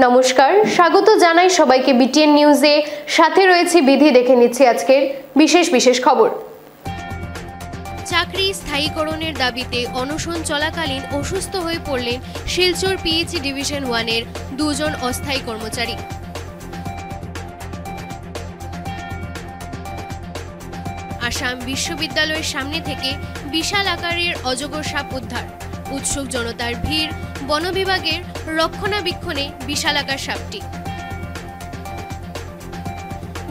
নমস্কার, স্বাগত জানাই সবাইকে বিটিএন নিউজে। সাথে রয়েছে বিধি। দেখে নিচ্ছি আজকের বিশেষ খবর। চাকরি স্থায়ীকরণের দাবিতে অনশন চলাকালীন অসুস্থ হয়ে পড়লেন শিলচর পিএইচই ডিভিশন 1-এর দুজন অস্থায়ী কর্মচারী। আসাম বিশ্ববিদ্যালয়ের সামনে থেকে বিশাল আকারের অজগর সাপ উদ্ধার। উৎসুক জনতার ভিড়, বন বিভাগের রক্ষণাবেক্ষণে বিশাল আকার সাপটি।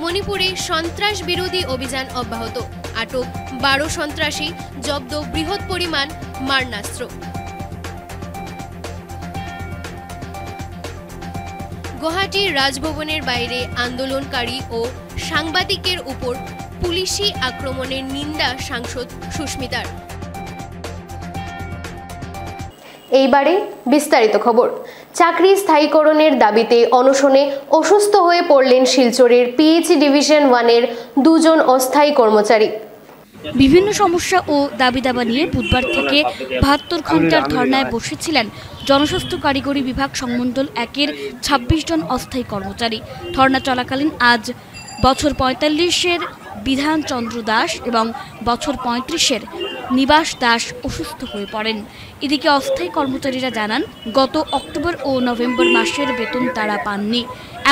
মণিপুরে সন্ত্রাস বিরোধী অভিযান অব্যাহত, আটক 12 সন্ত্রাসী, জব্দ বৃহৎ পরিমাণ মারণাস্ত্র। গুয়াহাটির রাজভবনের বাইরে আন্দোলনকারী ও সাংবাদিকের উপর পুলিশি আক্রমণের নিন্দা সাংসদ সুস্মিতার। এইবারে বিস্তারিত খবর। চাকরি স্থায়ীকরণের দাবিতে অনশনে অসুস্থ হয়ে পড়লেন শিলচরের পিএইচই ডিভিশন 1-এর দুজন অস্থায়ী কর্মচারী। বিভিন্ন সমস্যা ও দাবি দাবা নিয়ে বুধবার থেকে 72 ঘন্টার ধর্নায় বসেছিলেন জনস্বাস্থ্য কারিগরি বিভাগ সংমণ্ডল 1-এর 26 জন অস্থায়ী কর্মচারী। ধর্না চলাকালীন আজ বছর 45-এর বিধান চন্দ্র দাস এবং বছর 35-এর নিবাস দাস অসুস্থ হয়ে পড়েন। এদিকে অস্থায়ী কর্মচারীরা জানান, গত অক্টোবর ও নভেম্বর মাসের বেতন তারা পাননি।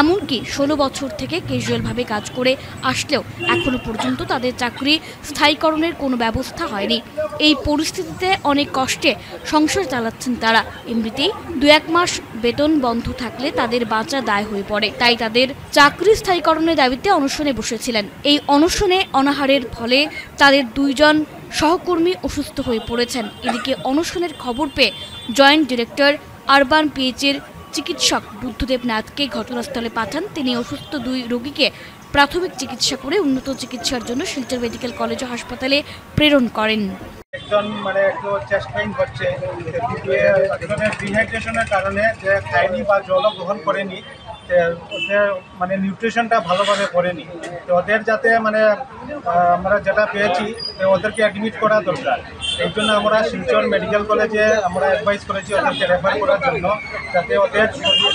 এমনকি 16 বছর থেকে ক্যাজুয়ালভাবে কাজ করে আসলেও এখনো পর্যন্ত তাদের চাকরি স্থায়ীকরণের কোনো ব্যবস্থা হয়নি। এই পরিস্থিতিতে অনেক কষ্টে সংসার চালাচ্ছেন তারা। এমনিতেই 2-1 মাস বেতন বন্ধ থাকলে তাদের বাঁচা দায় হয়ে পড়ে। তাই তাদের চাকরি স্থায়ীকরণের দাবিতে অনশনে বসেছিলেন। এই অনশনে অনাহারের ফলে তাদের 2 জন সহকর্মী অসুস্থ হয়ে পড়েছেন। এদিকে অনশনের খবর পেয়ে জয়েন্ট ডিরেক্টর আরবান পিএইচের চিকিৎসক বুদ্ধদেব নাথকে ঘটনাস্থলে পাঠান। তিনি অসুস্থ 2 রোগীকে প্রাথমিক চিকিৎসা করে উন্নত চিকিৎসার জন্য শিলচর মেডিকেল কলেজ ও হাসপাতালে প্রেরণ করেন। একজন একটু চেস্ট পেইন হচ্ছে, ডিহাইড্রেশনের কারণে যে খায়নি বা জল গ্রহণ করেনি, ওদের নিউট্রিশনটা ভালোভাবে করেনি। তো ওদের যাতে আমরা যেটা পেয়েছি ওদেরকে অ্যাডমিট করা দরকার। এই জন্য আমরা শিলচর মেডিকেল কলেজে আমরা অ্যাডভাইস করেছি ওদেরকে রেফার করার জন্য, যাতে ওদের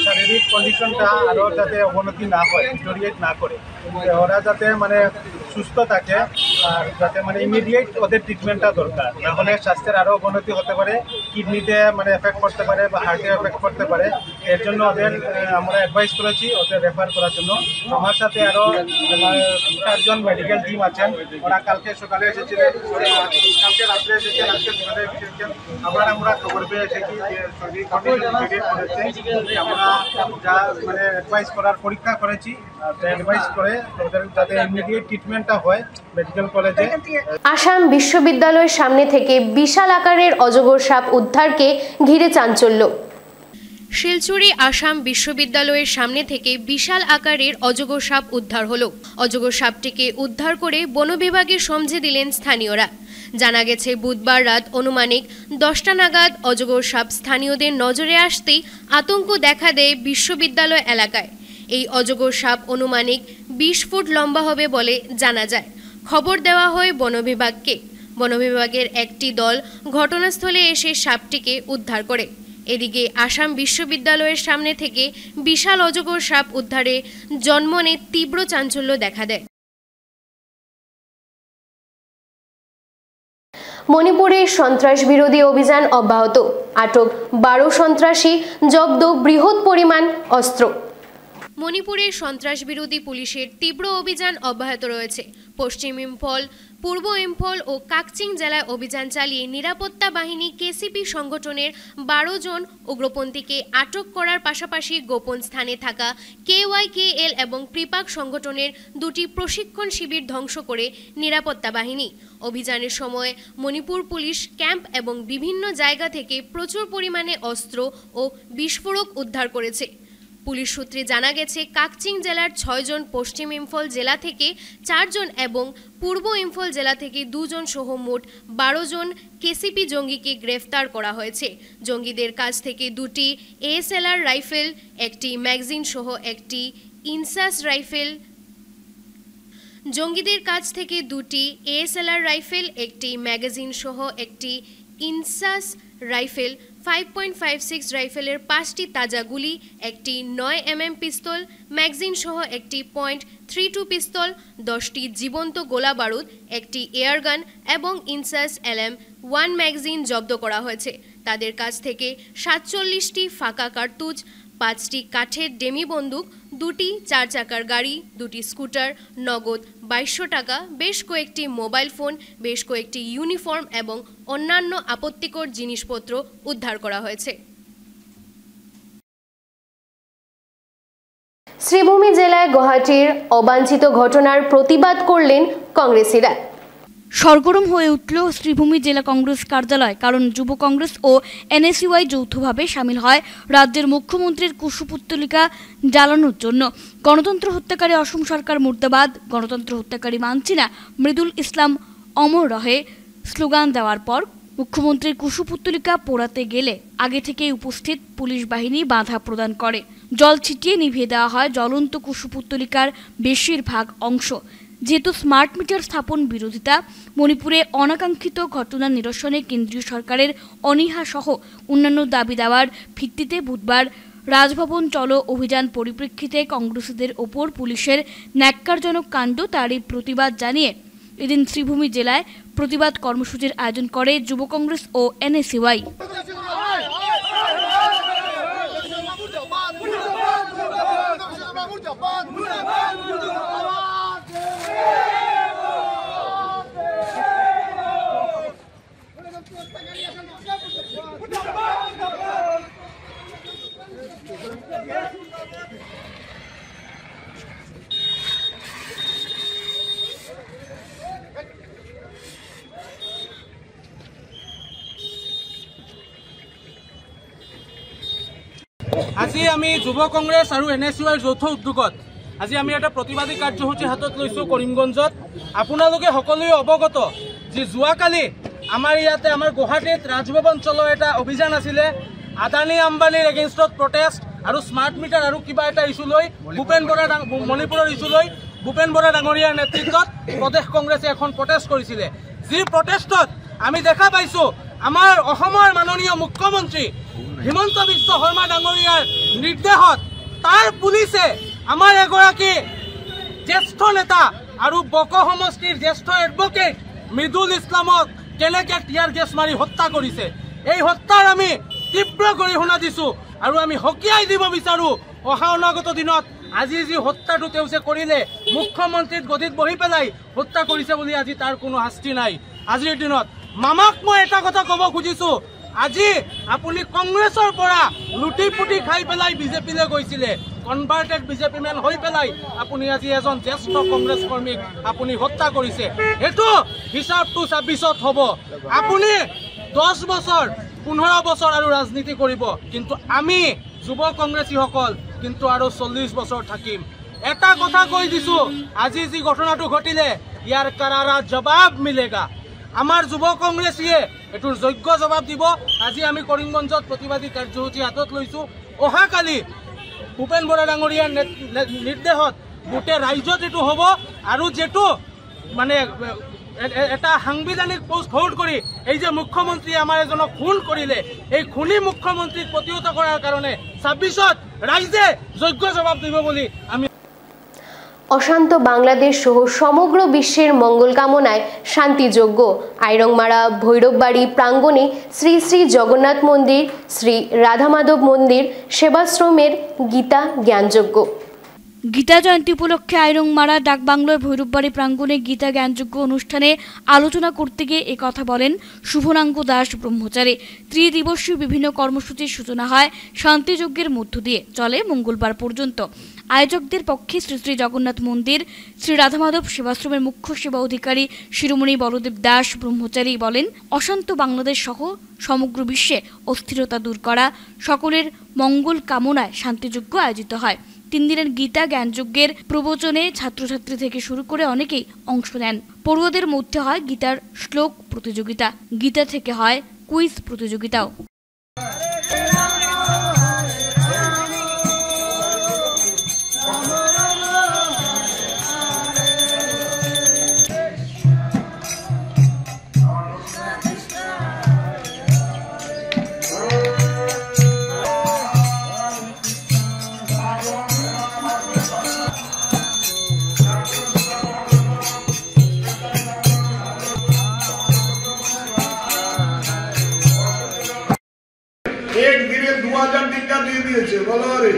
শারীরিক কন্ডিশনটা আরও যাতে অবনতি না হয়, ডিটোরিয়েট না করে, ওরা যাতে সুস্থ থাকে আর যাতে ইমিডিয়েট ওদের ট্রিটমেন্টটা দরকার। নাহলে স্বাস্থ্যের আরও অবনতি হতে পারে, কিডনিতে এফেক্ট করতে পারে বা হার্টে এফেক্ট করতে পারে। এর জন্য ওদের আমরা অ্যাডভাইস করেছি ওদের রেফার করার জন্য। আমার সাথে আরও 4 জন মেডিকেল টিম আছেন, ওরা কালকে সকালে এসেছিলেন, কালকে রাত্রে এসেছেন, আজকে সকালে এসেছেন। আমরা খবর পেয়ে এসেছি যে শরীর কন্ডিশন ডিগ্রেড করেছে। আমরা যা অ্যাডভাইস করার পরীক্ষা করেছি, অ্যাডভাইস করে ওদের যাতে ইমিডিয়েট ট্রিটমেন্টটা হয় মেডিকেল কলেজে। আসাম বিশ্ববিদ্যালয়ের সামনে থেকে বিশাল আকারের অজগর সাপ উদ্ধারকে ঘিরে চাঞ্চল্য। শিলচরে আসাম বিশ্ববিদ্যালয়ের সামনে থেকে বিশাল আকারের অজগর সাপ উদ্ধার হলো। অজগর সাপটিকে উদ্ধার করে বন বিভাগে সমঝে দিলেন স্থানীয়রা। জানা গেছে, বুধবার রাত অনুমানিক 10টা নাগাদ অজগর সাপ স্থানীয়দের নজরে আসতেই আতঙ্ক দেখা দেয় বিশ্ববিদ্যালয় এলাকায়। এই অজগর সাপ অনুমানিক 20 ফুট লম্বা হবে বলে জানা যায়। খবর দেওয়া হয় বন বিভাগকে। বন বিভাগের একটি দল ঘটনাস্থলে এসে সাপটিকে উদ্ধার করে। এদিকে আসাম বিশ্ববিদ্যালয়ের সামনে থেকে বিশাল অজগর সাপ উদ্ধারে জনমনে তীব্র চাঞ্চল্য দেখা দেয়। মণিপুরে সন্ত্রাস বিরোধী অভিযান অব্যাহত, আটক 12 সন্ত্রাসী, জব্দ বৃহৎ পরিমাণ অস্ত্র। মণিপুরে সন্ত্রাস বিরোধী পুলিশের তীব্র অভিযান অব্যাহত রয়েছে। পশ্চিম ইম্ফল, পূর্ব ইম্ফল ও কাকচিং জেলায় অভিযান চালিয়ে নিরাপত্তা বাহিনী কেসিপি সংগঠনের 12 জন উগ্রপন্থীকে আটক করার পাশাপাশি গোপন স্থানে থাকা KYKL এবং প্রিপাক সংগঠনের 2টি প্রশিক্ষণ শিবির ধ্বংস করে নিরাপত্তা বাহিনী। অভিযানের সময় মণিপুর পুলিশ ক্যাম্প এবং বিভিন্ন জায়গা থেকে প্রচুর পরিমাণে অস্ত্র ও বিস্ফোরক উদ্ধার করেছে। পুলিশ সূত্রে জানা গেছে, কাকচিং জেলার 6 জন, পশ্চিম ইম্ফল জেলা থেকে 4 জন এবং পূর্ব ইম্ফল জেলা থেকে 2 জন সহ মোট 12 জন কেসিপি জঙ্গিকে গ্রেফতার করা হয়েছে। জঙ্গিদের কাছ থেকে 2টি ASLR রাইফেল, একটি ম্যাগাজিন সহ একটি ইনসাস রাইফেল জঙ্গিদের কাছ থেকে 2টি ASLR রাইফেল, একটি ম্যাগাজিন সহ একটি ইনসাস রাইফেল 5.56 রাইফেলের 5টি তাজা গুলি, একটি 9mm পিস্তল, ম্যাগজিন সহ একটি .32 পিস্তল, 10টি জীবন্ত গোলা বারুদ, একটি এয়ারগান এবং ইনসাস LM1 ম্যাগজিন জব্দ করা হয়েছে। তাদের কাছ থেকে 47টি ফাঁকা কার্তুজ, 5টি কাঠের ডেমি বন্দুক, 2টি 4 চাকার গাড়ি, 2টি স্কুটার, নগদ 2200 টাকা, বেশ কয়েকটি মোবাইল ফোন, বেশ কয়েকটি ইউনিফর্ম এবং অন্যান্য আপত্তিকর জিনিসপত্র উদ্ধার করা হয়েছে। শ্রীভূমি জেলায় গুয়াহাটির অবাঞ্ছিত ঘটনার প্রতিবাদ করলেন কংগ্রেসীরা। সরগরম হয়ে উঠল শ্রীভূমি জেলা কংগ্রেস কার্যালয়, কারণ যুব কংগ্রেস ও NSUI যৌথভাবে সামিল হয় রাজ্যের মুখ্যমন্ত্রীর কুশপুত্তলিকা জ্বালানোর জন্য। গণতন্ত্র হত্যাকারী অসম সরকার মুর্দাবাদ, গণতন্ত্র হত্যাকারী মানছি না, মৃদুল ইসলাম অমর রহে স্লোগান দেওয়ার পর মুখ্যমন্ত্রীর কুশপুত্তলিকা পোড়াতে গেলে আগে থেকেই উপস্থিত পুলিশ বাহিনী বাধা প্রদান করে। জল ছিটিয়ে নিভিয়ে দেওয়া হয় জ্বলন্ত কুশপুত্তলিকার বেশিরভাগ অংশ। যেহেতু স্মার্ট মিটার স্থাপন বিরোধিতা, মণিপুরে অনাকাঙ্ক্ষিত ঘটনা নিরসনে কেন্দ্রীয় সরকারের অনীহা সহ অন্যান্য দাবি দেওয়ার ভিত্তিতে বুধবার রাজভবন চলো অভিযান পরিপ্রেক্ষিতে কংগ্রেসীদের ওপর পুলিশের ন্যাক্কারজনক কাণ্ড, তারই প্রতিবাদ জানিয়ে এদিন শ্রীভূমি জেলায় প্রতিবাদ কর্মসূচির আয়োজন করে যুব কংগ্রেস ও NSUI। আজি আমি যুৱ কংগ্ৰেছ আৰু NSUIৰ যৌথ উদ্যোগত আজি আমি এটা প্ৰতিবাদী কাৰ্যসূচী হাতত লৈছোঁ কৰিমগঞ্জত। আপোনালোকে সকলোৱে অৱগত যে যোৱাকালি আমাৰ ইয়াতে আমাৰ গুৱাহাটীত ৰাজভৱন চলো এটা অভিযান আছিলে আদানী আম্বানীৰ এগেইনষ্টত প্ৰটেষ্ট আৰু স্মাৰ্ট মিটাৰ আৰু কিবা এটা ইছ্যু লৈ ভূপেন বৰা মণিপুৰৰ ইছ্যু লৈ ভূপেন বৰা ডাঙৰীয়াৰ নেতৃত্বত প্ৰদেশ কংগ্ৰেছে এখন প্ৰটেষ্ট কৰিছিলে। যি প্ৰটেষ্টত আমি দেখা পাইছোঁ আমাৰ অসমৰ মাননীয় মুখ্যমন্ত্ৰী হিমন্ত বিশ্ব শৰ্মা ডাঙৰীয়াৰ নিৰ্দেশত তাৰ পুলিচে আমাৰ এগৰাকী জ্যেষ্ঠ নেতা আৰু বক সমষ্টিৰ জ্যেষ্ঠ এডভোকেট মৃদুল ইছলামক কেনেকৈ টিয়াৰ গেছ মাৰি হত্যা কৰিছে। এই হত্যাৰ আমি তীব্ৰ গৰিহণা দিছোঁ আৰু আমি সকীয়াই দিব বিচাৰোঁ অহা অনাগত দিনত আজি যি হত্যাটো তেওঁ যে কৰিলে মুখ্যমন্ত্ৰীৰ গদিত বহি পেলাই হত্যা কৰিছে বুলি আজি তাৰ কোনো শাস্তি নাই। আজিৰ দিনত মামাক মই এটা কথা ক'ব খুজিছোঁ, আজি আপুনি কংগ্ৰেছৰ পৰা লুটি পুটি খাই পেলাই বিজেপিলৈ গৈছিলে, কনভাৰ্টেড বিজেপি মেন হৈ পেলাই আপুনি আজি এজন জ্যেষ্ঠ কংগ্ৰেছ কৰ্মীক আপুনি হত্যা কৰিছে। এইটো হিচাপটো 26ত হ'ব। আপুনি 10 বছৰ 15 বছৰ আৰু ৰাজনীতি কৰিব, কিন্তু আমি যুৱ কংগ্ৰেছীসকল কিন্তু আৰু 40 বছৰ থাকিম। এটা কথা কৈ দিছোঁ, আজি যি ঘটনাটো ঘটিলে ইয়াৰ কাৰাৰা জবাব মিলেগা। আমাৰ যুৱ কংগ্ৰেছীয়ে এইটোৰ যোগ্য জবাব দিব। আজি আমি কৰিমগঞ্জত প্ৰতিবাদী কাৰ্যসূচী হাতত লৈছোঁ। অহাকালি ভূপেন বৰা ডাঙৰীয়াৰ নিৰ্দেশত গোটেই ৰাজ্যত এইটো হ'ব আৰু যেটো মানে এটা সাংবিধানিক পোষ্ট হোল্ড কৰি এই যে মুখ্যমন্ত্ৰী আমাৰ এজনক খুন কৰিলে, এই খুনি মুখ্যমন্ত্ৰীক প্ৰতিহত কৰাৰ কাৰণে 26ত ৰাইজে যোগ্য জবাব দিব বুলি আমি। অশান্ত বাংলাদেশ সহ সমগ্র বিশ্বের মঙ্গল কামনায় শান্তিযজ্ঞ আইরংমারা ভৈরববাড়ি প্রাঙ্গণে শ্রী শ্রী জগন্নাথ মন্দির, শ্রী রাধামাধব মন্দির সেবাশ্রমের গীতা জ্ঞানযজ্ঞ। গীতা জয়ন্তী উপলক্ষে আইরংমারা ডাকবাংলোর ভৈরববাড়ি প্রাঙ্গণে গীতা জ্ঞানযজ্ঞ অনুষ্ঠানে আলোচনা করতে গিয়ে একথা বলেন শুভনাঙ্গ দাস ব্রহ্মচারী। ত্রিদিবসীয় বিভিন্ন কর্মসূচির সূচনা হয় শান্তিযজ্ঞের মধ্য দিয়ে, চলে মঙ্গলবার পর্যন্ত। আয়োজকদের পক্ষে শ্রী শ্রী জগন্নাথ মন্দির, শ্রী রাধামাধব সেবাশ্রমের মুখ্য সেবা অধিকারী শিরোমণি বলদেব দাস ব্রহ্মচারী বলেন, অশান্ত বাংলাদেশ সহ সমগ্র বিশ্বে অস্থিরতা দূর করা, সকলের মঙ্গল কামনায় শান্তিযজ্ঞ আয়োজিত হয়। 3 দিনের গীতা জ্ঞানযজ্ঞের প্রবচনে ছাত্রছাত্রী থেকে শুরু করে অনেকেই অংশ নেন। পড়ুয়াদের মধ্যে হয় গীতার শ্লোক প্রতিযোগিতা, গীতা থেকে হয় কুইজ প্রতিযোগিতাও। দিয়েছে, বলো রে।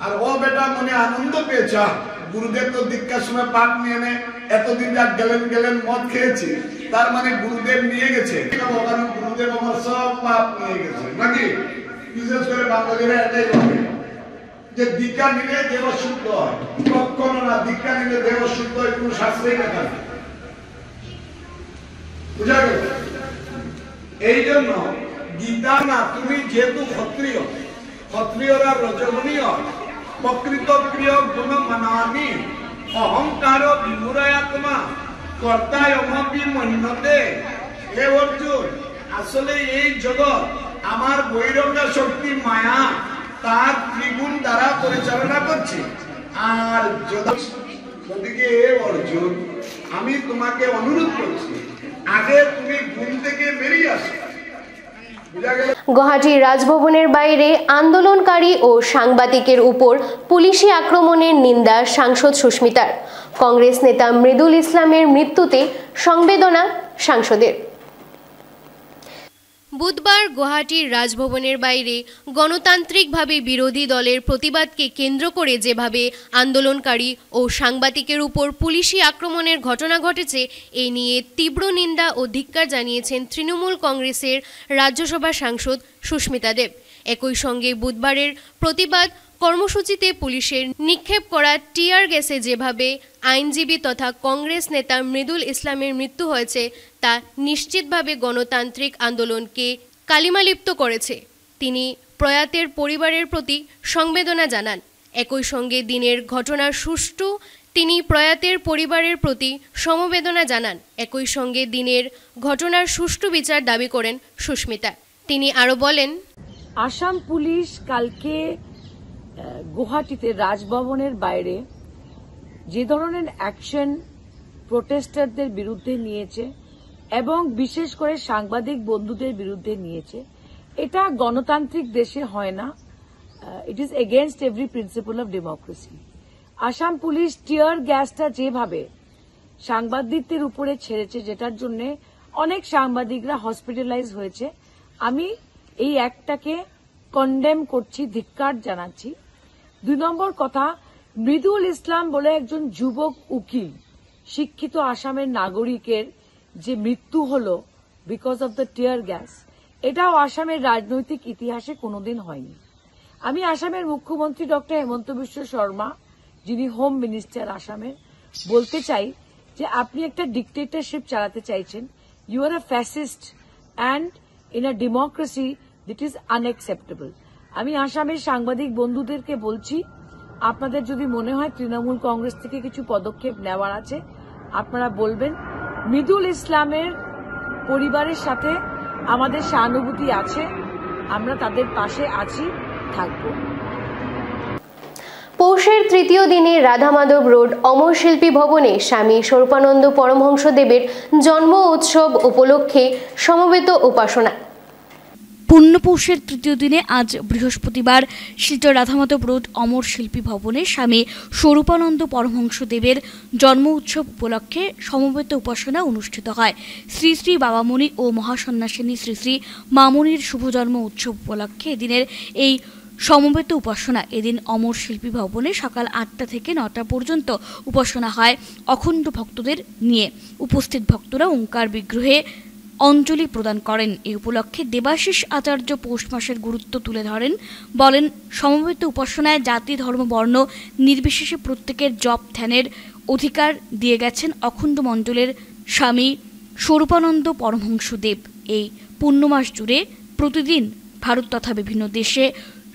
আর ও বেটা মনে আনন্দ পেয়েছে, গুরুদেব তো দীক্ষার সময় পাক নিয়ে নে, এতদিন যা গেলেন মদ খেয়েছি, তার মানে গুরুদেব নিয়ে গেছে, কারণ গুরুদেব আমার সব পাপ নিয়ে গেছে নাকি। বিশেষ করে বাঙালিরা এটাই বলে যে দীক্ষা নিলে দেহ শুদ্ধ হয়। কখনো না, দীক্ষা নিলে দেহ শুদ্ধ হয় কোন শাস্ত্রেই লেখা নেই, বুঝা গেল? এই জন্য গীতা না, তুমি যেহেতু ক্ষত্রিয়, ক্ষত্রিয়রা রজনীয় প্রকৃত প্রিয় গুণ মানামি অহংকার বিমূঢ়াত্মা কর্তায় অমপি মন্যতে। হে অর্জুন, আসলে এই জগৎ আমার বৈরঙ্গা শক্তি মায়া তার ত্রিগুণ দ্বারা পরিচালনা করছে। আর যদিকে অর্জুন, আমি তোমাকে অনুরোধ করছি, আগে তুমি গুণ থেকে বেরিয়ে আসো। গুয়াহাটির রাজভবনের বাইরে আন্দোলনকারী ও সাংবাদিকের উপর পুলিশি আক্রমণের নিন্দা সাংসদ সুস্মিতার। কংগ্রেস নেতা মৃদুল ইসলামের মৃত্যুতে সংবেদনা সাংসদের। বুধবার গুয়াহাটির রাজভবনের বাইরে গণতান্ত্রিকভাবে বিরোধী দলের প্রতিবাদকে কেন্দ্র করে যেভাবে আন্দোলনকারী ও সাংবাদিকের উপর পুলিশি আক্রমণের ঘটনা ঘটেছে, এ নিয়ে তীব্র নিন্দা ও ধিক্কার জানিয়েছেন তৃণমূল কংগ্রেসের রাজ্যসভা সাংসদ সুস্মিতা দেব। একই সঙ্গে বুধবারের প্রতিবাদ কর্মসূচিতে পুলিশের নিক্ষেপ করা টিয়ার গ্যাসে যেভাবে আইনজীবী তথা কংগ্রেস নেতা মৃদুল ইসলামের মৃত্যু হয়েছে তা নিশ্চিতভাবে গণতান্ত্রিক আন্দোলনকে কালিমালিপ্ত করেছে। তিনি প্রয়াতের পরিবারের প্রতি সংবেদনা জানান। একই সঙ্গে দিনের ঘটনার সুষ্ঠু তিনি প্রয়াতের পরিবারের প্রতি সমবেদনা জানান। একই সঙ্গে দিনের ঘটনার সুষ্ঠু বিচার দাবি করেন সুস্মিতা। তিনি আরো বলেন, আসাম পুলিশ কালকে গুয়াহাটিতে রাজভবনের বাইরে যে ধরনের অ্যাকশন প্রোটেস্টারদের বিরুদ্ধে নিয়েছে এবং বিশেষ করে সাংবাদিক বন্ধুদের বিরুদ্ধে নিয়েছে, এটা গণতান্ত্রিক দেশে হয় না। It is against every principle of democracy. Assam police tear গ্যাসটা যেভাবে সাংবাদিকদের উপরে ছেড়েছে, যেটার জন্য অনেক সাংবাদিকরা হসপিটালাইজ হয়েছে, আমি এই অ্যাক্টটাকে কন্ডেম করছি, ধিক্কার জানাচ্ছি। 2 নম্বর কথা, মৃদুল ইসলাম বলে একজন যুবক উকিল, শিক্ষিত আসামের নাগরিকের যে মৃত্যু হলো because of the tear gas, এটাও আসামের রাজনৈতিক ইতিহাসে কোনোদিন হয়নি। আমি আসামের মুখ্যমন্ত্রী ডক্টর হেমন্ত বিশ্ব শর্মা, যিনি হোম মিনিস্টার আসামের, বলতে চাই যে আপনি একটা ডিক্টেটরশিপ চালাতে চাইছেন। You are a fascist and in a democracy that is unacceptable. আমি আসামের সাংবাদিক বন্ধুদেরকে বলছি, আপনাদের যদি মনে হয় তৃণমূল কংগ্রেস থেকে কিছু পদক্ষেপ নেওয়ার আছে, আপনারা বলবেন। মৃদুল ইসলামের পরিবারের সাথে আমাদের সহানুভূতি আছে, আমরা তাদের পাশে আছি, থাকব। পৌষের তৃতীয় দিনে রাধামাধব রোড অমর শিল্পী ভবনে স্বামী স্বরূপানন্দ পরমহংসদেবের জন্ম উৎসব উপলক্ষে সমবেত উপাসনা। পুণ্যপৌষের তৃতীয় দিনে আজ বৃহস্পতিবার শিলচর রাধামাধব রোড অমর শিল্পী ভবনে স্বামী স্বরূপানন্দ পরমহংসদেবের জন্ম উৎসব উপলক্ষে সমবেত উপাসনা অনুষ্ঠিত হয়। শ্রী শ্রী বাবামণি ও মহাসন্ন্যাসিনী শ্রী শ্রী মামনির শুভ জন্ম উৎসব উপলক্ষে এদিনের এই সমবেত উপাসনা। এদিন অমর শিল্পী ভবনে সকাল 8টা থেকে 9টা পর্যন্ত উপাসনা হয় অখণ্ড ভক্তদের নিয়ে। উপস্থিত ভক্তরা ওঙ্কার বিগ্রহে অঞ্জলি প্রদান করেন। এই উপলক্ষে দেবাশিস আচার্য পৌষ মাসের গুরুত্ব তুলে ধরেন, বলেন, সমবেত উপাসনায় জাতি ধর্ম বর্ণ নির্বিশেষে প্রত্যেকের জপ ধ্যানের অধিকার দিয়ে গেছেন অখণ্ড মণ্ডলের স্বামী স্বরূপানন্দ পরমহংসদেব। এই পুণ্যমাস জুড়ে প্রতিদিন ভারত তথা বিভিন্ন দেশে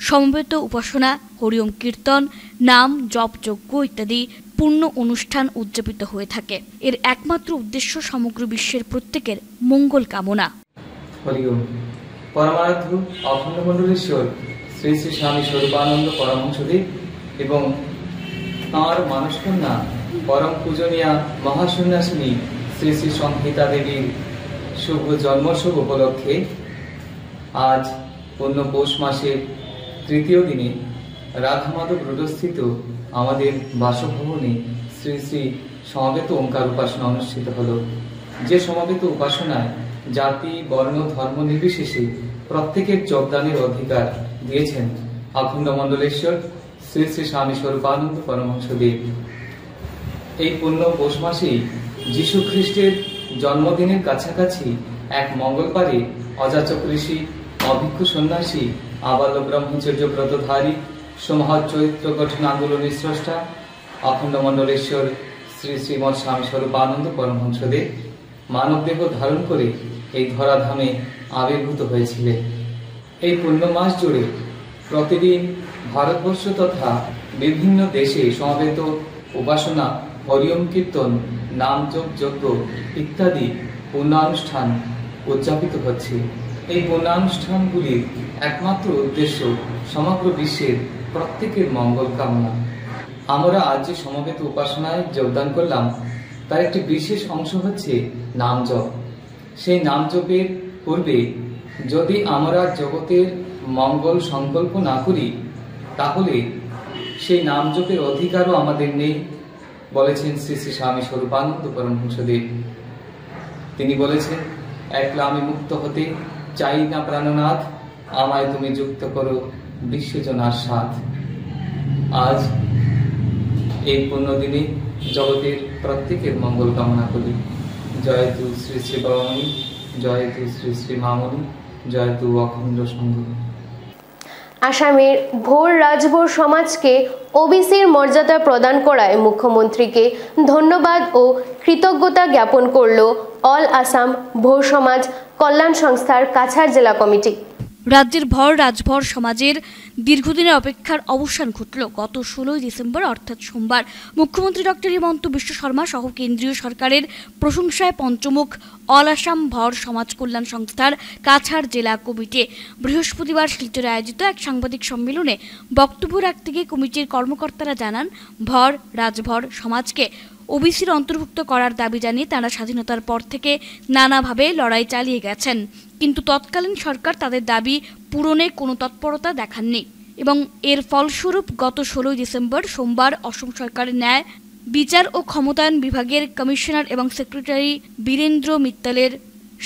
সমবেত উপাসনা, হরিওম কীর্তন, নাম জপ যজ্ঞ ইত্যাদি পূর্ণ অনুষ্ঠান উদযাপিত হয়ে থাকে। এর একমাত্র উদ্দেশ্য সমগ্র বিশ্বের প্রত্যেকের মঙ্গল কামনা। হরিওম। পরমারাধ্য অখণ্ড মণ্ডলেশ্বর শ্রী শ্রী স্বামী স্বরূপানন্দ পরমহংসদেব এবং তাঁর মানসকন্যা পরম পূজনীয়া মহাসন্ন্যাসিনী শ্রী শ্রী সংহিতা দেবীর শুভ জন্মোৎসব উপলক্ষে আজ পূর্ণ পৌষ মাসের তৃতীয় দিনে রাধামাধব রোডস্থিত আমাদের বাসভবনে শ্রী শ্রী সমবেত ওঙ্কার উপাসনা অনুষ্ঠিত হল। যে সমবেত উপাসনায় জাতি বর্ণ ধর্ম নির্বিশেষে প্রত্যেকের যোগদানের অধিকার দিয়েছেন অখণ্ড মণ্ডলেশ্বর শ্রী শ্রী স্বামী স্বরূপানন্দ পরমহংসদেব। এই পূর্ণ পৌষ মাসেই যীশু খ্রিস্টের জন্মদিনের কাছাকাছি এক মঙ্গলবারে অযাচক ঋষি, অভিক্ষু সন্ন্যাসী, আবাল্য ব্রহ্মচর্য ব্রতধারী, সমহৎ চরিত্র গঠন আন্দোলনের স্রষ্টা অখণ্ড মণ্ডলেশ্বর শ্রী শ্রীমৎ স্বামী স্বরূপানন্দ পরমহংসদেব মানবদেহ ধারণ করে এই ধরাধামে আবির্ভূত হয়েছিলেন। এই পূর্ণ মাস জুড়ে প্রতিদিন ভারতবর্ষ তথা বিভিন্ন দেশে সমবেত উপাসনা, হরিওম কীর্তন, নাম জপ, যজ্ঞ ইত্যাদি পূর্ণানুষ্ঠান উদযাপিত হচ্ছে। এই পূর্ণানুষ্ঠানগুলির একমাত্র উদ্দেশ্য সমগ্র বিশ্বের প্রত্যেকের মঙ্গল কামনা। আমরা আজ যে সমবেত উপাসনায় যোগদান করলাম তার একটি বিশেষ অংশ হচ্ছে নাম জপ। সেই নাম জপের পূর্বে যদি আমরা জগতের মঙ্গল সংকল্প না করি তাহলে সেই নাম জপের অধিকারও আমাদের নেই, বলেছেন শ্রী শ্রী স্বামী স্বরূপানন্দ পরমহংসদেব। তিনি বলেছেন, একলা আমি মুক্ত হতে চাই না প্রাণনাথ, আমায় তুমি যুক্ত করো বিশ্বজনার সাথ। আজ এই পুণ্যদিনে জগতের প্রত্যেকের মঙ্গল কামনা করি। জয় তু শ্রী শ্রী বরমণি, জয় তু শ্রী শ্রী মামণি, জয় তু অখণ্ড সংঘ। আসামের ভোর রাজভোর সমাজকে ওবিসির মর্যাদা প্রদান করায় মুখ্যমন্ত্রীকে ধন্যবাদ ও কৃতজ্ঞতা জ্ঞাপন করল অল আসাম ভোর সমাজ কল্যাণ সংস্থার কাছাড় জেলা কমিটি। রাজ্যের ভর রাজভর সমাজের দীর্ঘদিনের অপেক্ষার অবসান ঘটল গত 16 ডিসেম্বর অর্থাৎ সোমবার। মুখ্যমন্ত্রী ডক্টর হিমন্ত বিশ্ব শর্মা সহ কেন্দ্রীয় সরকারের প্রশংসায় পঞ্চমুখ অল আসাম ভর সমাজ কল্যাণ সংস্থার কাছাড় জেলা কমিটি বৃহস্পতিবার শিলচরে আয়োজিত এক সাংবাদিক সম্মেলনে বক্তব্য রাখতে গিয়ে কমিটির কর্মকর্তারা জানান, ভর রাজভর সমাজকে ওবিসির অন্তর্ভুক্ত করার দাবি জানিয়ে তারা স্বাধীনতার পর থেকে নানাভাবে লড়াই চালিয়ে গেছেন, কিন্তু তৎকালীন সরকার তাদের দাবি পূরণে কোনো তৎপরতা দেখাননি এবং এর ফলস্বরূপ গত 16 ডিসেম্বর সোমবার অসম সরকারের ন্যায় বিচার ও ক্ষমতায়ন বিভাগের কমিশনার এবং সেক্রেটারি বীরেন্দ্র মিত্তালের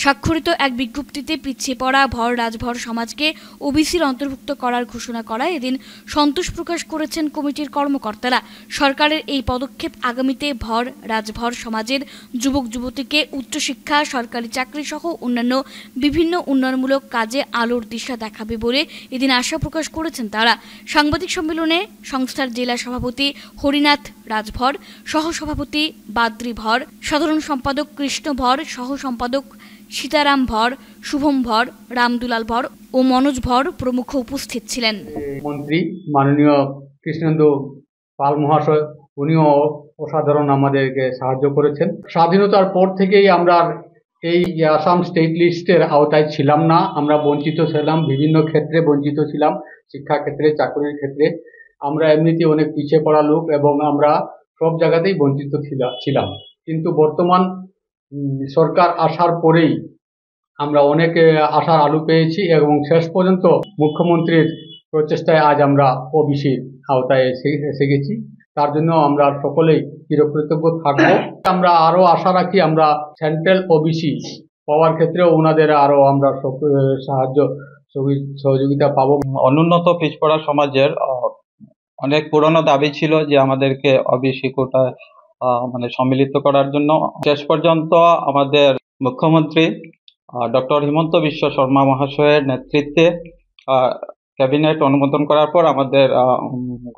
স্বাক্ষরিত এক বিজ্ঞপ্তিতে পিছিয়ে পড়া ভর রাজভর সমাজকে ওবিসির অন্তর্ভুক্ত করার ঘোষণা করায় এদিন সন্তোষ প্রকাশ করেছেন কমিটির কর্মকর্তারা। সরকারের এই পদক্ষেপ আগামীতে ভর রাজভর সমাজের যুবক যুবতীকে উচ্চশিক্ষা, সরকারি চাকরি সহ অন্যান্য বিভিন্ন উন্নয়নমূলক কাজে আলোর দিশা দেখাবে বলে এদিন আশা প্রকাশ করেছেন তারা। সাংবাদিক সম্মেলনে সংস্থার জেলা সভাপতি হরিনাথ রাজভর, সহ সভাপতি বাদ্রি ভর, সাধারণ সম্পাদক কৃষ্ণ ভর, সহ সম্পাদক সীতারাম ভর, শুভম ভর, রামদুলাল ভর ও মনোজ ভর প্রমুখ উপস্থিত ছিলেন। মন্ত্রী মাননীয় কৃষ্ণেন্দু পাল মহাশয়, উনিও অসাধারণ আমাদেরকে সাহায্য করেছেন। স্বাধীনতার পর থেকেই আমরা এই আসাম স্টেট লিস্টের আওতায় ছিলাম না, আমরা বঞ্চিত ছিলাম, বিভিন্ন ক্ষেত্রে বঞ্চিত ছিলাম, শিক্ষা ক্ষেত্রে, চাকরির ক্ষেত্রে। আমরা এমনিতে অনেক পিছিয়ে পড়া লোক এবং আমরা সব জায়গাতেই বঞ্চিত ছিলাম, কিন্তু বর্তমান সরকার আসার পরেই আমরা অনেক আশার আলো পেয়েছি এবং শেষ পর্যন্ত মুখ্যমন্ত্রীর প্রচেষ্টায় আজ আমরা ওবিসির আওতায় এসে গেছি। তার জন্য আমরা সকলেই চিরকৃতজ্ঞ থাকব। আমরা আরো আশা রাখি আমরা সেন্ট্রাল ওবিসি পাওয়ার ক্ষেত্রেও ওনাদের আরো আমরা সাহায্য সহযোগিতা পাবো। অনুন্নত পিছপড়া সমাজের অনেক পুরনো দাবি ছিল যে আমাদেরকে ওবিসি কোটায় মানে সম্মিলিত করার জন্য। শেষ পর্যন্ত আমাদের মুখ্যমন্ত্রী ডক্টর হিমন্ত বিশ্ব শর্মা মহাশয়ের নেতৃত্বে ক্যাবিনেট অনুমোদন করার পর আমাদের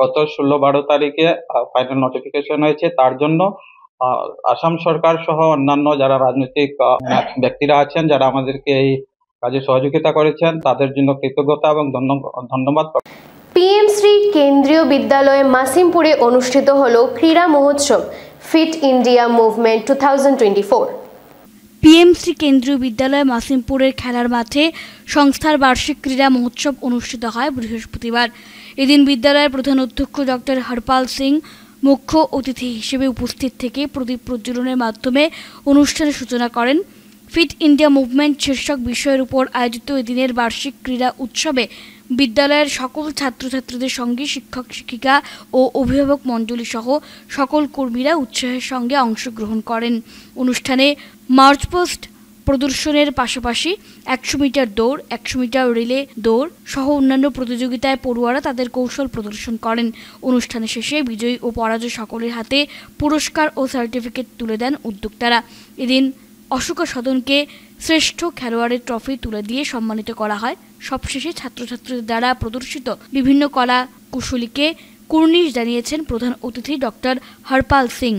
গত 16-12 তারিখে ফাইনাল নোটিফিকেশন হয়েছে। তার জন্য আসাম সরকার সহ অন্যান্য যারা রাজনৈতিক ব্যক্তিরা আছেন, যারা আমাদেরকে এই কাজে সহযোগিতা করেছেন, তাদের জন্য কৃতজ্ঞতা এবং ধন্যবাদ। পিএমশ্রী কেন্দ্রীয় বিদ্যালয় মাসিমপুরে অনুষ্ঠিত হলো ক্রীড়া মহোৎসব ফিট ইন্ডিয়া মুভমেন্ট 2024। পিএমসি কেন্দ্রীয় বিদ্যালয় মাসিমপুরের খেলার মাঠে সংস্থার বার্ষিক ক্রীড়া মহোৎসব অনুষ্ঠিত হয় বৃহস্পতিবার। এদিন বিদ্যালয়ের প্রধান অধ্যক্ষ ডক্টর হরপাল সিং মুখ্য অতিথি হিসেবে উপস্থিত থেকে প্রদীপ প্রজ্বলনের মাধ্যমে অনুষ্ঠানের সূচনা করেন। ফিট ইন্ডিয়া মুভমেন্ট শীর্ষক বিষয়ের উপর আয়োজিত এদিনের বার্ষিক ক্রীড়া উৎসবে বিদ্যালয়ের সকল ছাত্রছাত্রীদের সঙ্গে শিক্ষক শিক্ষিকা ও অভিভাবক মণ্ডলী সহ সকল কর্মীরা উৎসাহের সঙ্গে অংশগ্রহণ করেন। অনুষ্ঠানে মার্চপাস্ট প্রদর্শনের পাশাপাশি 100 মিটার দৌড়, 100 মিটার রিলে দৌড় সহ অন্যান্য প্রতিযোগিতায় পড়ুয়ারা তাদের কৌশল প্রদর্শন করেন। অনুষ্ঠানের শেষে বিজয়ী ও পরাজয় সকলের হাতে পুরস্কার ও সার্টিফিকেট তুলে দেন উদ্যোক্তারা। এদিন অশোকা সদনকে শ্রেষ্ঠ খেলোয়াড়ের ট্রফি তুলে দিয়ে সম্মানিত করা হয়। সবশেষে ছাত্রছাত্রীদের দ্বারা প্রদর্শিত বিভিন্ন কলা কুশলীকে কুর্নিশ জানিয়েছেন প্রধান অতিথি ডক্টর হরপাল সিং।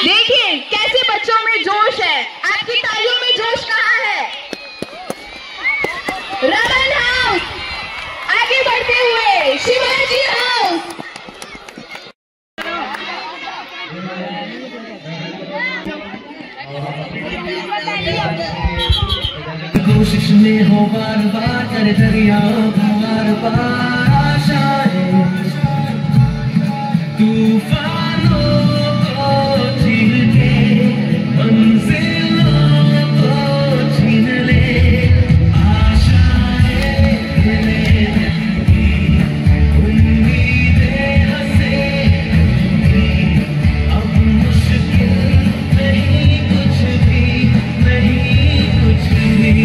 देखिए कैसे बच्चों में जोश है, आपकी तालियों में जोश कहाँ है? रमन हाउस आगे बढ़ते हुए शिवाजी हाउस। कोशिश में हो बार बार कर दरियाओं बार बार आशाएं तूफानों को झील के मंजिलों को छीन ले आशाएं खिले रहेंगी उम्मीदें हंसेंगी अब मुश्किल नहीं कुछ भी नहीं कुछ भी।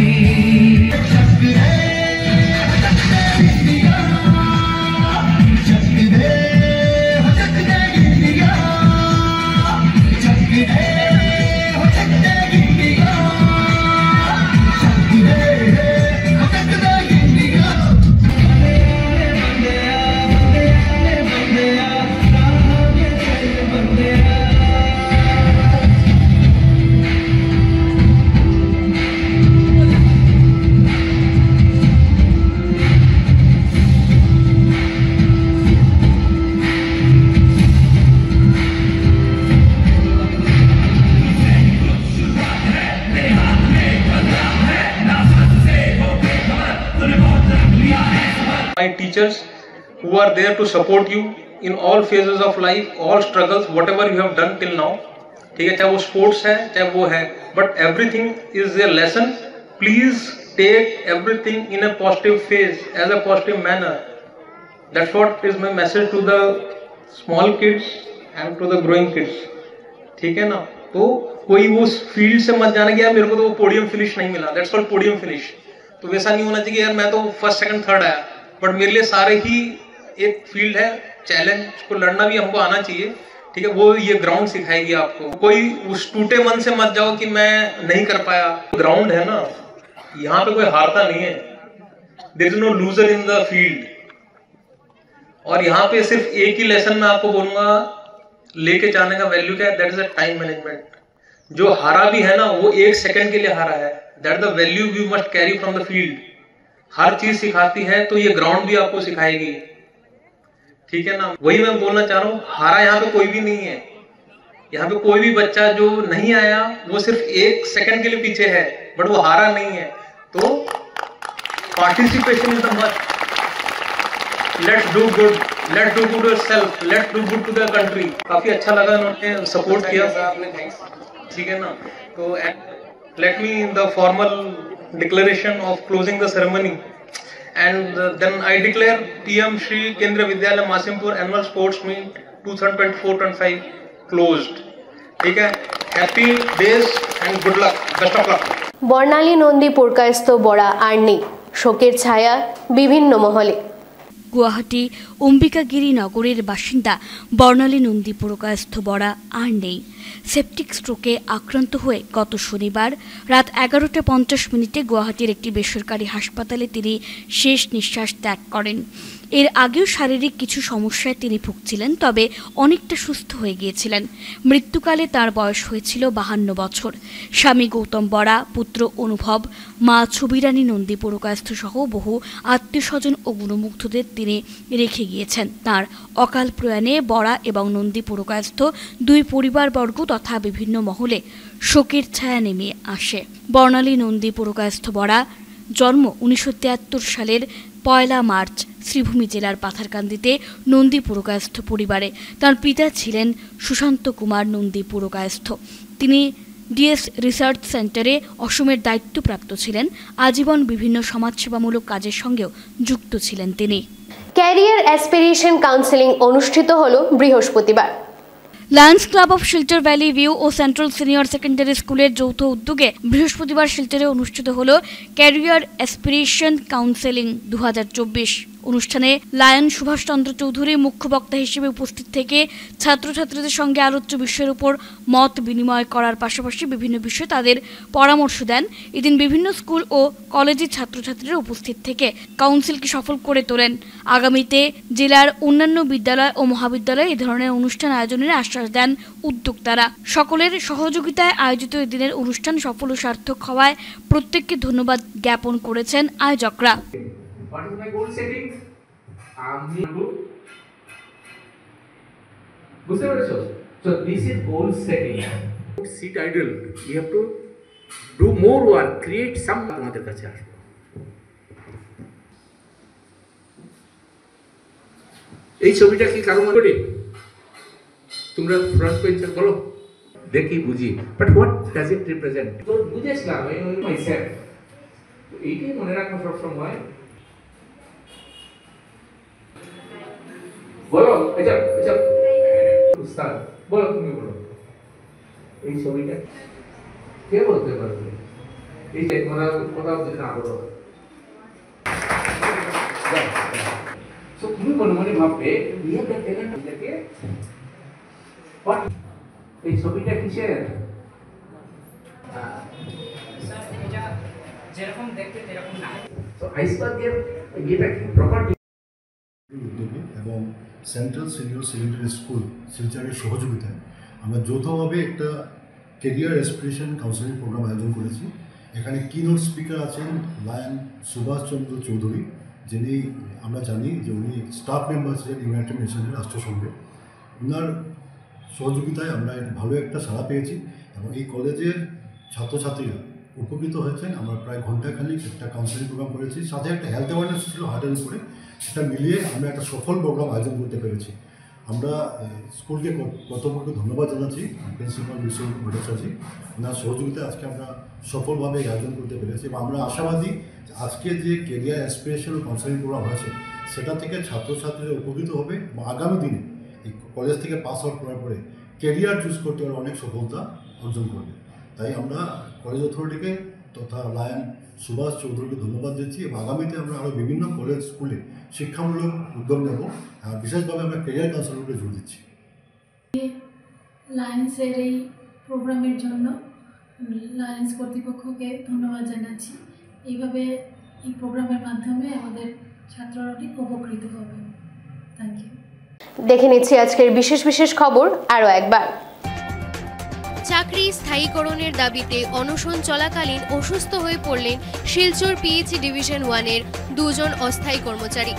My teachers who are there to support you in all phases of life, all struggles, whatever you have done till now, ठीक है, चाहे वो स्पोर्ट्स है चाहे वो है, but everything is a lesson. Please take everything in a positive phase, as a positive manner. That's what is my message to the small kids and to the growing kids. ठीक है ना, तो कोई वो फील्ड से मत जाने कि यार मेरे को तो वो पोडियम फिनिश नहीं मिला, that's called पोडियम फिनिश। तो वैसा नहीं होना चाहिए यार मैं तो फर्स्ट सेकंड थर्ड आया, बट मेरे लिए सारे ही एक फील्ड है, चैलेंज को लड़ना भी हमको आना चाहिए। ठीक है, वो ये ग्राउंड सिखाएगी आपको। कोई उस टूटे मन से मत जाओ कि मैं नहीं कर पाया। ग्राउंड है ना, यहाँ पे कोई हारता नहीं है, there is no loser in the field. और यहाँ पे सिर्फ एक ही लेसन मैं आपको बोलूंगा लेके जाने का वैल्यू क्या है, that is a time management. जो हारा भी है ना वो 1 सेकंड के लिए हारा है, that the value we must carry from the field. हर चीज सिखाती है तो ये ग्राउंड भी आपको सिखाएगी। ठीक है ना, वही मैं बोलना चाह रहा हूँ, हारा यहाँ पे कोई भी नहीं है। यहाँ पे कोई भी बच्चा जो नहीं आया वो सिर्फ 1 सेकंड के लिए पीछे है, बट वो हारा नहीं है। तो participation is the must. Let's do good, let's do good yourself, let's do good to the country. काफी अच्छा लगा उन्होंने सपोर्ट किया, ठीक है ना। तो let me the formal declaration of closing the ceremony, and then I declare PM Shri Kendriya Vidyalaya Masimpur Annual Sports Meet 2024-25 closed. ठीक है, happy days and good luck, best of luck. বর্ণালী নন্দী পুরকায়স্থ বড়া আর নেই, শোকের ছায়া বিভিন্ন মহলে। গুয়াহাটি অম্বিকাগিরি নগরের বাসিন্দা বর্ণালী নন্দী পুরকায়স্থ বড়া আর নেই। সেপটিক স্ট্রোকে আক্রান্ত হয়ে গত শনিবার রাত 11:50 গুয়াহাটির একটি বেসরকারি হাসপাতালে তিনি শেষ নিঃশ্বাস ত্যাগ করেন। এর আগেও শারীরিক কিছু সমস্যায় তিনি ভুগছিলেন, তবে অনেকটা সুস্থ হয়ে গিয়েছিলেন। মৃত্যুকালে তার বয়স হয়েছিল 52 বছর। স্বামী গৌতম বড়া, পুত্র অনুভব, মা ছবিরানী নন্দী পুরকায়স্থ সহ বহু আত্মীয় স্বজন ও গুণমুগ্ধদের তিনি রেখে গিয়েছেন। তার অকাল প্রয়াণে বড়া এবং নন্দী পুরকায়স্থ দুই পরিবারবর্গ তথা বিভিন্ন মহলে শোকের ছায়া নেমে আসে। বর্ণালী নন্দী পুরকায়স্থ বড়া জন্ম 1973 সালের 1 মার্চ শ্রীভূমি জেলার পাথারকান্দিতে নন্দী পুরকায়স্থ পরিবারে। তার পিতা ছিলেন সুশান্ত কুমার নন্দী পুরকায়স্থ। তিনি ডিএস রিসার্চ সেন্টারে অসমের দায়িত্বপ্রাপ্ত ছিলেন। আজীবন বিভিন্ন সমাজসেবামূলক কাজের সঙ্গেও যুক্ত ছিলেন তিনি। ক্যারিয়ার অ্যাসপিরেশন কাউন্সেলিং অনুষ্ঠিত হলো বৃহস্পতিবার। Lions Club of Silchar Valley View ও সেন্ট্রাল সিনিয়র সেকেন্ডারি স্কুলের যৌথ উদ্যোগে বৃহস্পতিবার শিলচরে অনুষ্ঠিত হল ক্যারিয়ার অ্যাসপিরেশন কাউন্সেলিং 2024। অনুষ্ঠানে লায়ন সুভাষচন্দ্র চৌধুরী মুখ্য বক্তা হিসেবে উপস্থিত থেকে ছাত্রছাত্রীদের সঙ্গে আলোচ্য বিষয়ের উপর মত বিনিময় করার পাশাপাশি বিভিন্ন বিষয়ে তাদের পরামর্শ দেন। এদিন বিভিন্ন স্কুল ও কলেজের ছাত্রছাত্রীরা উপস্থিত থেকে কাউন্সিলকে সফল করে তোলেন। আগামীতে জেলার অন্যান্য বিদ্যালয় ও মহাবিদ্যালয়ে এ ধরনের অনুষ্ঠান আয়োজনের আশ্বাস দেন উদ্যোক্তারা। সকলের সহযোগিতায় আয়োজিত এদিনের অনুষ্ঠান সফল ও সার্থক হওয়ায় প্রত্যেককে ধন্যবাদ জ্ঞাপন করেছেন আয়োজকরা। What is my goal setting? So this is goal setting. Sit idle. We have to do more work. Create some. তোমাদের কাছে আসবো। এই ছবিটা কি কারো মনে পড়ে? তোমরা ফ্রন্ট পেজে বলো। দেখি বুঝি। But what does it represent? তো বুঝেছিলাম আমি myself. এইটাই মনে রাখবো সব সময়। বলো আচ্ছা উস্তাদ বলো তুমি বলো এই ছবিটা কে বলতে পারবে? এই যে তোমরা কথা বলতে না বলো তো তুমি মনে মনে ভাববে বিয়ে করতে না এটাকে এই ছবিটা কিসের? যেরকম দেখতে তেরকম না। তো আইসবার্গের এটা কি প্রপার্টি উদ্যোগে এবং সেন্ট্রাল সিনিয়র সেকেন্ডারি স্কুল শিলচরের সহযোগিতায় আমরা যৌথভাবে একটা ক্যারিয়ার অ্যাসপিরেশন কাউন্সেলিং প্রোগ্রাম আয়োজন করেছি। এখানে কিনোট স্পিকার আছেন লায়ন সুভাষচন্দ্র চৌধুরী, যিনি আমরা জানি যে উনি স্টাফ মেম্বার ছিলেন ইউনাইটেড নেশনের রাষ্ট্রসংঘে। ওনার সহযোগিতায় আমরা ভালো একটা সাড়া পেয়েছি এবং এই কলেজের ছাত্রছাত্রীরা উপকৃত হয়েছেন। আমরা প্রায় ঘন্টাখানিক একটা কাউন্সেলিং প্রোগ্রাম করেছি, সাথে একটা হেলথ অ্যাওয়ারনেস ছিল হার্টের উপরে। সেটা মিলিয়ে আমরা একটা সফল প্রোগ্রাম আয়োজন করতে পেরেছি। আমরা স্কুলকে কর্তৃপক্ষকে ধন্যবাদ জানাচ্ছি, প্রিন্সিপাল মিস্টার ভট্টাচার্য, ওনার সহযোগিতায় আজকে আমরা সফলভাবে আয়োজন করতে পেরেছি এবং আমরা আশাবাদী আজকে যে ক্যারিয়ার অ্যাসপিরেশন কাউন্সেলিং প্রোগ্রাম হয়েছে সেটা থেকে ছাত্রছাত্রীরা উপকৃত হবে এবং আগামী দিনে এই কলেজ থেকে পাস আউট করার পরে ক্যারিয়ার চুজ করতে পারে অনেক সফলতা অর্জন করবে। তাই আমরা কলেজ অথরিটিকে তথা লায়ন সুভাষ চৌধুরীকে ধন্যবাদ দিচ্ছি এবং আগামীতে আমরা আরও বিভিন্ন কলেজ স্কুলে শিক্ষামূলক উদ্যোগ নেব। বিশেষভাবে আমরা ক্যারিয়ার কাউন্সেলিংকে জোর দিচ্ছি। লায়ন্সের এই প্রোগ্রামের জন্য লায়ন্স কর্তৃপক্ষকে ধন্যবাদ জানাচ্ছি। এইভাবে এই প্রোগ্রামের মাধ্যমে আমাদের ছাত্ররা অনেক উপকৃত হবে। Thank you. দেখে নিচ্ছি আজকের বিশেষ বিশেষ খবর আরও একবার। চাকরি স্থায়ীকরণের দাবিতে অনশন চলাকালীন অসুস্থ হয়ে পড়লেন শিলচর পিএইচই ডিভিশন 1-এর 2 জন অস্থায়ী কর্মচারী।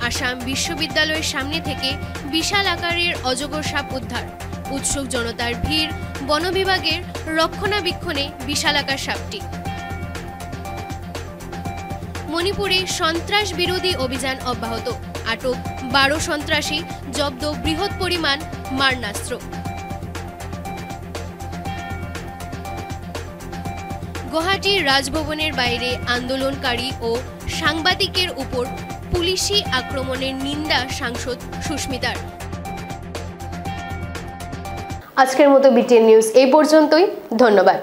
আসাম বিশ্ববিদ্যালয়ের সামনে থেকে বিশাল আকারের অজগর সাপ উদ্ধার। উৎসুক জনতার ভিড়, বন বিভাগের রক্ষণাবেক্ষণে বিশালাকার সাপটি। মণিপুরে সন্ত্রাস বিরোধী অভিযান অব্যাহত, আটক 12 সন্ত্রাসী, জব্দ বৃহৎ পরিমাণ মারণাস্ত্র। গুয়াহাটির রাজভবনের বাইরে আন্দোলনকারী ও সাংবাদিকের উপর পুলিশি আক্রমণের নিন্দা সাংসদ সুস্মিতার। আজকের মতো বিটিএন নিউজ এই পর্যন্তই। ধন্যবাদ।